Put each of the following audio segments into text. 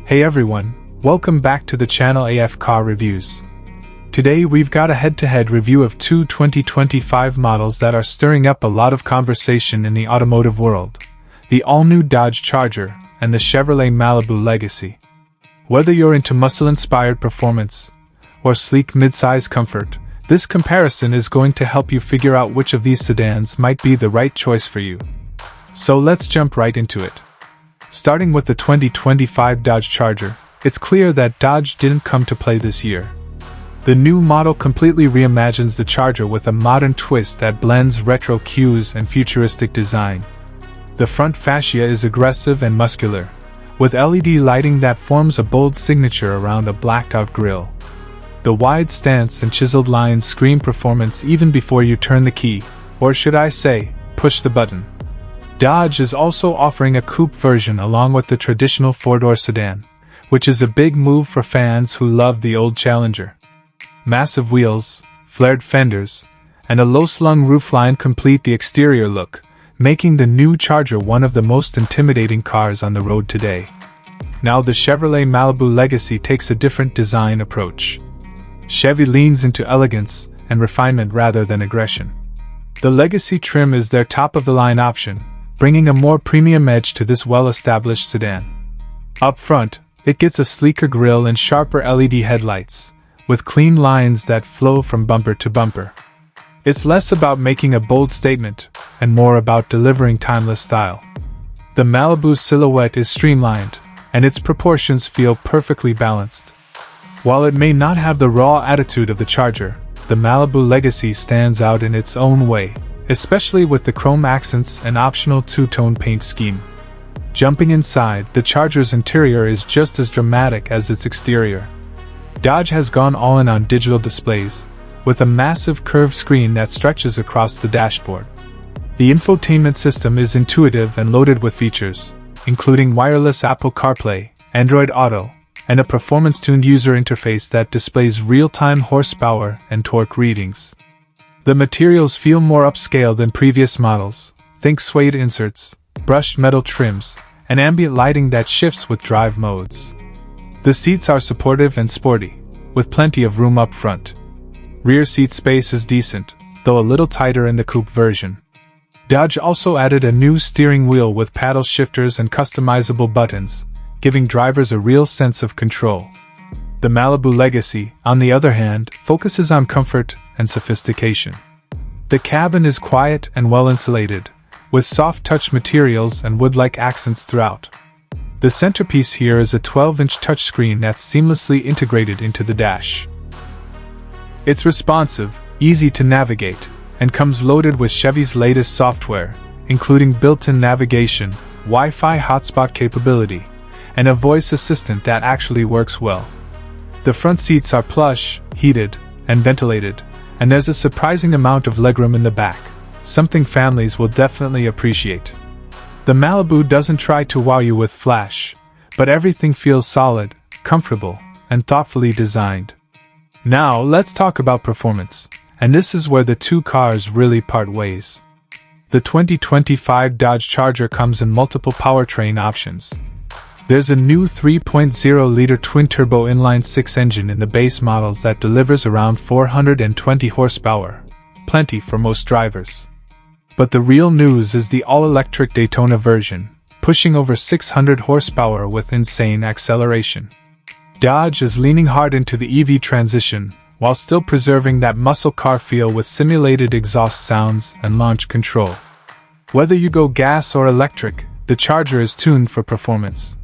Hey everyone, welcome back to the channel AF Car Reviews. Today we've got a head-to-head review of two 2025 models that are stirring up a lot of conversation in the automotive world. The all-new Dodge Charger and the Chevrolet Malibu Legacy. Whether you're into muscle-inspired performance or sleek mid-size comfort, this comparison is going to help you figure out which of these sedans might be the right choice for you. So let's jump right into it. Starting with the 2025 Dodge Charger, it's clear that Dodge didn't come to play this year. The new model completely reimagines the Charger with a modern twist that blends retro cues and futuristic design. The front fascia is aggressive and muscular, with LED lighting that forms a bold signature around a blacked-out grille. The wide stance and chiseled lines scream performance even before you turn the key, or should I say, push the button. Dodge is also offering a coupe version along with the traditional four-door sedan, which is a big move for fans who love the old Challenger. Massive wheels, flared fenders, and a low-slung roofline complete the exterior look, making the new Charger one of the most intimidating cars on the road today. Now the Chevrolet Malibu Legacy takes a different design approach. Chevy leans into elegance and refinement rather than aggression. The Legacy trim is their top-of-the-line option, bringing a more premium edge to this well-established sedan. Up front, it gets a sleeker grille and sharper LED headlights, with clean lines that flow from bumper to bumper. It's less about making a bold statement, and more about delivering timeless style. The Malibu's silhouette is streamlined, and its proportions feel perfectly balanced. While it may not have the raw attitude of the Charger, the Malibu Legacy stands out in its own way, especially with the chrome accents and optional two-tone paint scheme. Jumping inside, the Charger's interior is just as dramatic as its exterior. Dodge has gone all in on digital displays, with a massive curved screen that stretches across the dashboard. The infotainment system is intuitive and loaded with features, including wireless Apple CarPlay, Android Auto, and a performance-tuned user interface that displays real-time horsepower and torque readings. The materials feel more upscale than previous models. Think suede inserts, brushed metal trims, and ambient lighting that shifts with drive modes. The seats are supportive and sporty, with plenty of room up front. Rear seat space is decent, though a little tighter in the coupe version. Dodge also added a new steering wheel with paddle shifters and customizable buttons, giving drivers a real sense of control. The Malibu Legacy, on the other hand, focuses on comfort and sophistication. The cabin is quiet and well-insulated, with soft-touch materials and wood-like accents throughout. The centerpiece here is a 12-inch touchscreen that's seamlessly integrated into the dash. It's responsive, easy to navigate, and comes loaded with Chevy's latest software, including built-in navigation, Wi-Fi hotspot capability, and a voice assistant that actually works well. The front seats are plush, heated, and ventilated, and there's a surprising amount of legroom in the back, something families will definitely appreciate. The Malibu doesn't try to wow you with flash, but everything feels solid, comfortable, and thoughtfully designed. Now let's talk about performance, and this is where the two cars really part ways. The 2025 Dodge Charger comes in multiple powertrain options. There's a new 3.0-liter twin-turbo inline-six engine in the base models that delivers around 420 horsepower, plenty for most drivers. But the real news is the all-electric Daytona version, pushing over 600 horsepower with insane acceleration. Dodge is leaning hard into the EV transition, while still preserving that muscle car feel with simulated exhaust sounds and launch control. Whether you go gas or electric, the Charger is tuned for performance.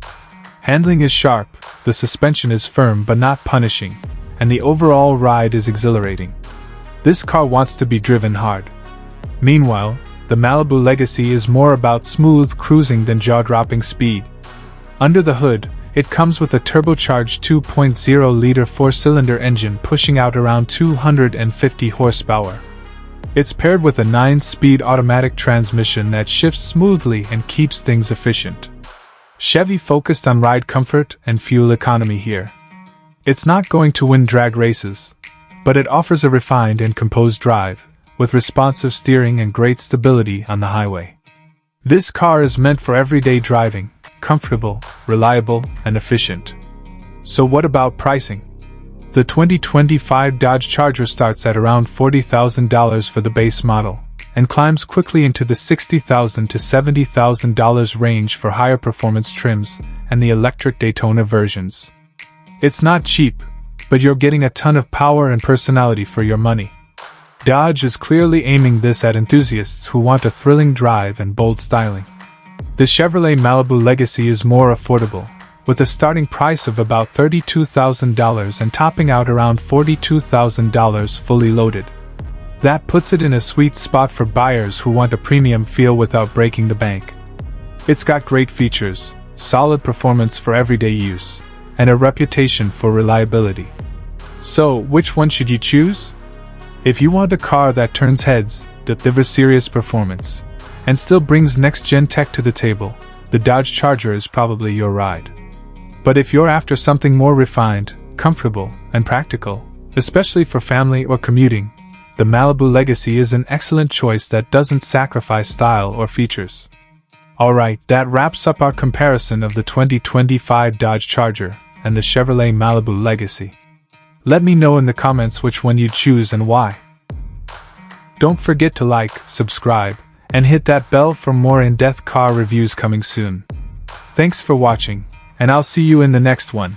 Handling is sharp, the suspension is firm but not punishing, and the overall ride is exhilarating. This car wants to be driven hard. Meanwhile, the Malibu Legacy is more about smooth cruising than jaw-dropping speed. Under the hood, it comes with a turbocharged 2.0-liter four-cylinder engine pushing out around 250 horsepower. It's paired with a 9-speed automatic transmission that shifts smoothly and keeps things efficient. Chevy focused on ride comfort and fuel economy here. It's not going to win drag races, but it offers a refined and composed drive, with responsive steering and great stability on the highway. This car is meant for everyday driving, comfortable, reliable, and efficient. So what about pricing? The 2025 Dodge Charger starts at around $40,000 for the base model, and climbs quickly into the $60,000 to $70,000 range for higher performance trims and the electric Daytona versions. It's not cheap, but you're getting a ton of power and personality for your money. Dodge is clearly aiming this at enthusiasts who want a thrilling drive and bold styling. The Chevrolet Malibu Legacy is more affordable, with a starting price of about $32,000 and topping out around $42,000 fully loaded. That puts it in a sweet spot for buyers who want a premium feel without breaking the bank. It's got great features, solid performance for everyday use, and a reputation for reliability. So, which one should you choose? If you want a car that turns heads, delivers serious performance, and still brings next-gen tech to the table, the Dodge Charger is probably your ride. But if you're after something more refined, comfortable, and practical, especially for family or commuting, the Malibu Legacy is an excellent choice that doesn't sacrifice style or features. Alright, that wraps up our comparison of the 2025 Dodge Charger and the Chevrolet Malibu Legacy. Let me know in the comments which one you'd choose and why. Don't forget to like, subscribe, and hit that bell for more in-depth car reviews coming soon. Thanks for watching, and I'll see you in the next one.